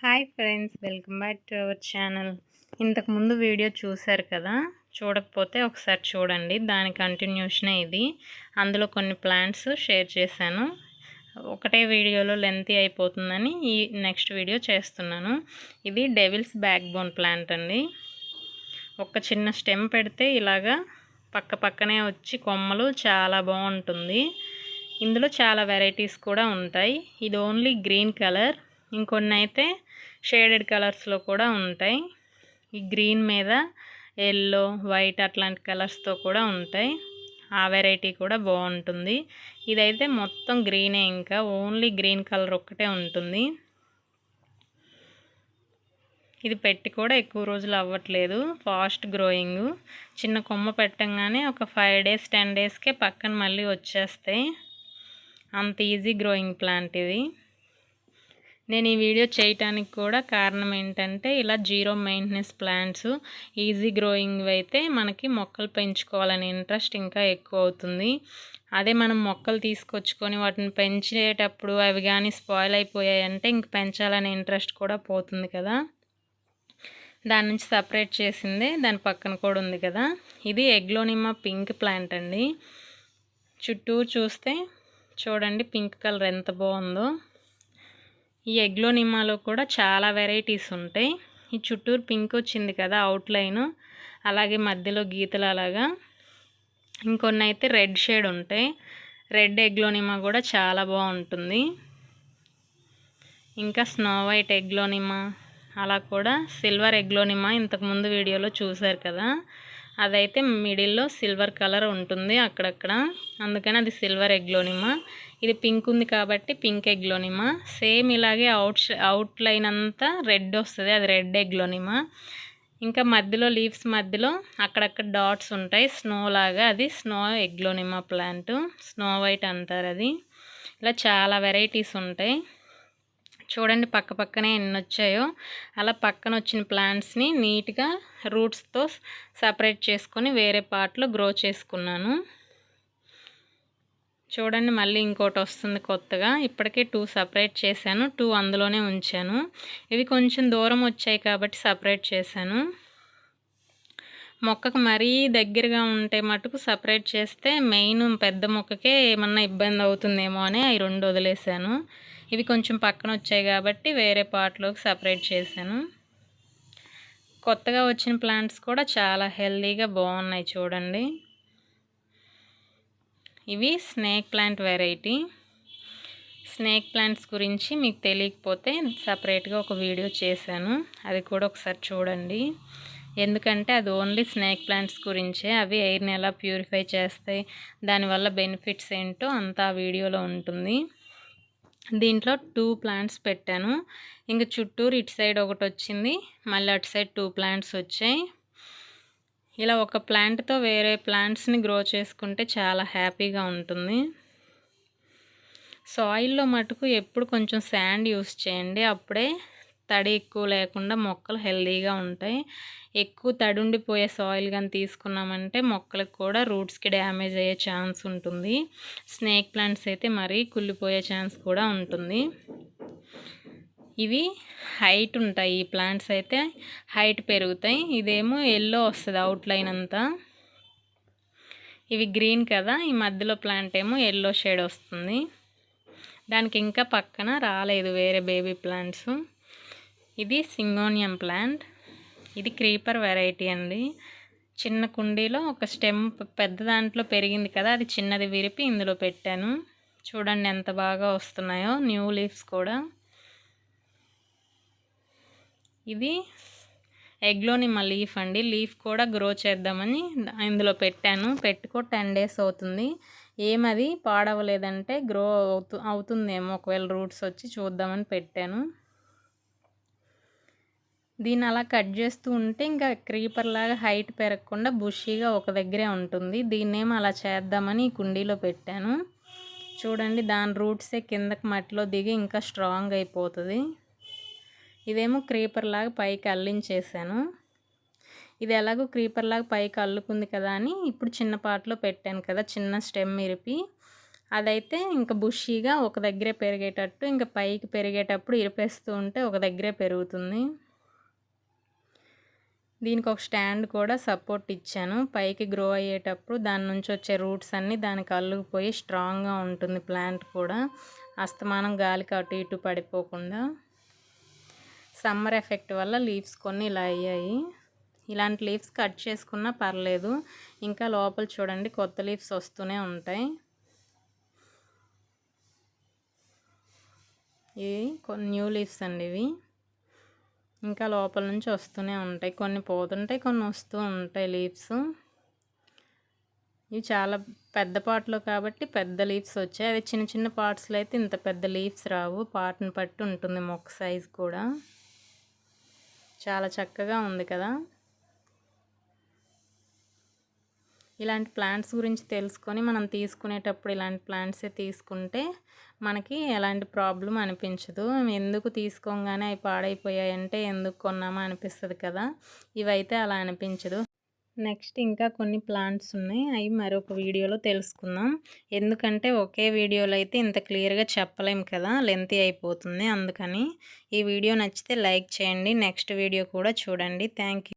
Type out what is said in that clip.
Hi friends, welcome back to our channel. ఇంతకుముందు video చూశారు కదా, చూడకపోతే ఒకసారి చూడండి. దాని కంటిన్యూషనే ఇది. అందులో కొన్ని ప్లాంట్స్ షేర్ చేశాను. ఒకటే వీడియోలో లెంతీ అయిపోతుందని ఈ నెక్స్ట్ వీడియో చేస్తున్నాను. ఇది డెవిల్స్ బ్యాక్ బోన్ ప్లాంట్ అండి. ఒక చిన్న స్టెమ్ పెడితే ఇలాగా పక్క పక్కనే వచ్చి కొమ్మలు చాలా బాగుంటుంది. ఇందులో చాలా వెరైటీస్ కూడా ఉంటాయి. ఇది ఓన్లీ గ్రీన్ కలర్, ఇంకొన్ని అయితే షేడెడ్ కలర్స్లో కూడా ఉంటాయి. ఈ గ్రీన్ మీద ఎల్లో, వైట్ అట్లాంటి కలర్స్తో కూడా ఉంటాయి. ఆ వెరైటీ కూడా బాగుంటుంది. ఇదైతే మొత్తం గ్రీనే, ఇంకా ఓన్లీ గ్రీన్ కలర్ ఒక్కటే ఉంటుంది. ఇది పెట్టి కూడా ఎక్కువ రోజులు అవ్వట్లేదు, ఫాస్ట్ గ్రోయింగ్. చిన్న కొమ్మ పెట్టంగానే ఒక 5 days 10 daysకే పక్కన మళ్ళీ వచ్చేస్తాయి. అంత ఈజీ గ్రోయింగ్ ప్లాంట్ ఇది. నేను ఈ వీడియో చేయటానికి కూడా కారణం ఏంటంటే, ఇలా zero maintenance plants easy growing అయితే మనకి మొక్కలు పెంచుకోవాలనే ఇంట్రెస్ట్ ఇంకా ఎక్కువ అవుతుంది. అదే మనం మొక్కలు తీసుకొచ్చుకొని వాటిని పెంచేటప్పుడు అవి కానీ స్పాయిల్ అయిపోయాయంటే ఇంక పెంచాలనే ఇంట్రెస్ట్ కూడా పోతుంది కదా. దాని నుంచి సపరేట్ చేసిందే దాని పక్కన కూడా ఉంది కదా. ఇది ఎగ్లోనిమా పింక్ ప్లాంట్ అండి. చుట్టూ చూస్తే చూడండి పింక్ కలర్ ఎంత బాగుందో. ఈ ఎగ్లోనిమాలో కూడా చాలా వెరైటీస్ ఉంటాయి. ఈ చుట్టూరు పింక్ వచ్చింది కదా అవుట్లైన్, అలాగే మధ్యలో గీతలు అలాగా. ఇంకొన్ని అయితే రెడ్ షేడ్ ఉంటాయి. రెడ్ ఎగ్లోనిమా కూడా చాలా బాగుంటుంది. ఇంకా స్నో వైట్ ఎగ్లోనిమా, అలా కూడా సిల్వర్ ఎగ్లోనిమా ఇంతకుముందు వీడియోలో చూశారు కదా, అదైతే మిడిల్లో సిల్వర్ కలర్ ఉంటుంది అక్కడక్కడ, అందుకని అది సిల్వర్ ఎగ్లోనిమా. ఇది పింక్ ఉంది కాబట్టి పింక్ ఎగ్లోనిమా. సేమ్ ఇలాగే అవుట్లైన్ అంతా రెడ్ వస్తుంది, అది రెడ్ ఎగ్లోనిమా. ఇంకా మధ్యలో లీవ్స్ మధ్యలో అక్కడక్కడ డాట్స్ ఉంటాయి స్నో లాగా, అది స్నో ఎగ్లోనిమా ప్లాంట్. స్నో వైట్ అంటారు అది. ఇలా చాలా వెరైటీస్ ఉంటాయి. చూడండి పక్క పక్కనే ఎన్ని వచ్చాయో. అలా పక్కన వచ్చిన ప్లాంట్స్ని నీట్గా రూట్స్తో సపరేట్ చేసుకొని వేరే పార్ట్లో గ్రో చేసుకున్నాను. చూడండి మళ్ళీ ఇంకోటి వస్తుంది కొత్తగా. ఇప్పటికే 2 సపరేట్ చేశాను, 2 అందులోనే ఉంచాను. ఇవి కొంచెం దూరం వచ్చాయి కాబట్టి సపరేట్ చేశాను. మొక్కకు మరీ దగ్గరగా ఉంటే మటుకు సపరేట్ చేస్తే మెయిన్ పెద్ద మొక్కకే ఏమన్నా ఇబ్బంది అవుతుందేమో అని అవి 2 వదిలేశాను. ఇవి కొంచెం పక్కన వచ్చాయి కాబట్టి వేరే పార్ట్లోకి సపరేట్ చేశాను. కొత్తగా వచ్చిన ప్లాంట్స్ కూడా చాలా హెల్తీగా బాగున్నాయి చూడండి. ఇవి snake plant variety. Snake plants గురించి మీకు తెలియకపోతే సపరేట్గా ఒక వీడియో చేశాను, అది కూడా ఒకసారి చూడండి. ఎందుకంటే అది ఓన్లీ స్నేక్ ప్లాంట్స్ గురించే. అవి ఎయిర్ని ఎలా ప్యూరిఫై చేస్తాయి, దానివల్ల బెనిఫిట్స్ ఏంటో అంతా ఆ వీడియోలో ఉంటుంది. దీంట్లో 2 ప్లాంట్స్ పెట్టాను. ఇంక చుట్టూరు ఇటు సైడ్ ఒకటి వచ్చింది, మళ్ళీ అటు సైడ్ 2 ప్లాంట్స్ వచ్చాయి. ఇలా ఒక ప్లాంట్తో వేరే ప్లాంట్స్ని గ్రో చేసుకుంటే చాలా హ్యాపీగా ఉంటుంది. సాయిల్లో మటుకు ఎప్పుడు కొంచెం శాండ్ యూస్ చేయండి, అప్పుడే తడి ఎక్కువ లేకుండా మొక్కలు హెల్తీగా ఉంటాయి. ఎక్కువ తడి ఉండిపోయే సాయిల్ కానీ తీసుకున్నామంటే మొక్కలకు కూడా రూట్స్కి డ్యామేజ్ అయ్యే ఛాన్స్ ఉంటుంది. స్నేక్ ప్లాంట్స్ అయితే మరీ కుళ్ళిపోయే ఛాన్స్ కూడా ఉంటుంది. ఇవి హైట్ ఉంటాయి, ఈ ప్లాంట్స్ అయితే హైట్ పెరుగుతాయి. ఇదేమో ఎల్లో వస్తుంది అవుట్లైన్ అంతా. ఇవి గ్రీన్ కదా, ఈ మధ్యలో ప్లాంట్ ఏమో ఎల్లో షేడ్ వస్తుంది. దానికి ఇంకా పక్కన రాలేదు వేరే బేబీ ప్లాంట్స్. ఇది సింగోనియం ప్లాంట్. ఇది క్రీపర్ వెరైటీ అండి. చిన్న కుండీలో ఒక స్టెమ్ పెద్ద దాంట్లో పెరిగింది కదా, అది చిన్నది విరిపి ఇందులో పెట్టాను. చూడండి ఎంత బాగా వస్తున్నాయో న్యూ లీవ్స్ కూడా. ఇది ఎగ్లోనిమా లీఫ్ అండి. లీఫ్ కూడా గ్రో చేద్దామని ఇందులో పెట్టాను. పెట్టుకో 10 days అవుతుంది. ఏమది పాడవలేదంటే గ్రో అవుతుందేమో ఒకవేళ రూట్స్ వచ్చి చూద్దామని పెట్టాను. దీన్ని అలా కట్ చేస్తూ ఉంటే ఇంకా క్రీపర్ లాగా హైట్ పెరగకుండా బుషీగా ఒక దగ్గరే ఉంటుంది. దీన్నేమో అలా చేద్దామని ఈ కుండీలో పెట్టాను. చూడండి దాని రూట్సే కిందకి మట్టిలో దిగి ఇంకా స్ట్రాంగ్ అయిపోతుంది. ఇదేమో క్రీపర్ లాగా పైకి అల్లించేసాను. ఇది ఎలాగో క్రీపర్ లాగా పైకి అల్లుకుంది కదా అని ఇప్పుడు చిన్న పాట్లో పెట్టాను కదా, చిన్న స్టెమ్ ఇరిపి అదైతే ఇంకా బుషీగా ఒక దగ్గరే పెరిగేటట్టు, ఇంకా పైకి పెరిగేటప్పుడు ఇరిపేస్తూ ఉంటే ఒక దగ్గరే పెరుగుతుంది. దీనికి ఒక స్టాండ్ కూడా సపోర్ట్ ఇచ్చాను. పైకి గ్రో అయ్యేటప్పుడు దాని నుంచి వచ్చే రూట్స్ అన్నీ దానికి అల్లుకుపోయి స్ట్రాంగ్గా ఉంటుంది ప్లాంట్ కూడా, అస్తమానం గాలికి అటు ఇటు పడిపోకుండా. సమ్మర్ ఎఫెక్ట్ వల్ల లీవ్స్ కొన్ని ఇలా అయ్యాయి. ఇలాంటి లీవ్స్ కట్ చేసుకున్నా పర్లేదు, ఇంకా లోపల చూడండి కొత్త లీవ్స్ వస్తూనే ఉంటాయి. ఇవి కొన్ని న్యూ లీవ్స్ అండి ఇవి, ఇంకా లోపల నుంచి వస్తూనే ఉంటాయి. కొన్ని పోతుంటాయి, కొన్ని వస్తూ ఉంటాయి లీవ్స్. ఇవి చాలా పెద్ద పాట్లో కాబట్టి పెద్ద లీవ్స్ వచ్చాయి. అదే చిన్న చిన్న పార్ట్స్లో అయితే ఇంత పెద్ద లీవ్స్ రావు. పార్ట్ని బట్టి ఉంటుంది మొక్క సైజ్ కూడా. చాలా చక్కగా ఉంది కదా. ఇలాంటి ప్లాంట్స్ గురించి తెలుసుకొని మనం తీసుకునేటప్పుడు ఇలాంటి ప్లాంట్సే తీసుకుంటే మనకి ఎలాంటి ప్రాబ్లం అనిపించదు. ఎందుకు తీసుకోగానే అవి పాడైపోయాయంటే ఎందుకు కొన్నామా అనిపిస్తుంది కదా. ఇవైతే అలా అనిపించదు. నెక్స్ట్ ఇంకా కొన్ని ప్లాంట్స్ ఉన్నాయి, అవి మరొక వీడియోలో తెలుసుకుందాం. ఎందుకంటే ఒకే వీడియోలో అయితే ఇంత క్లియర్గా చెప్పలేం కదా, లెంతీ అయిపోతుంది. అందుకని ఈ వీడియో నచ్చితే లైక్ చేయండి, నెక్స్ట్ వీడియో కూడా చూడండి. Thank you.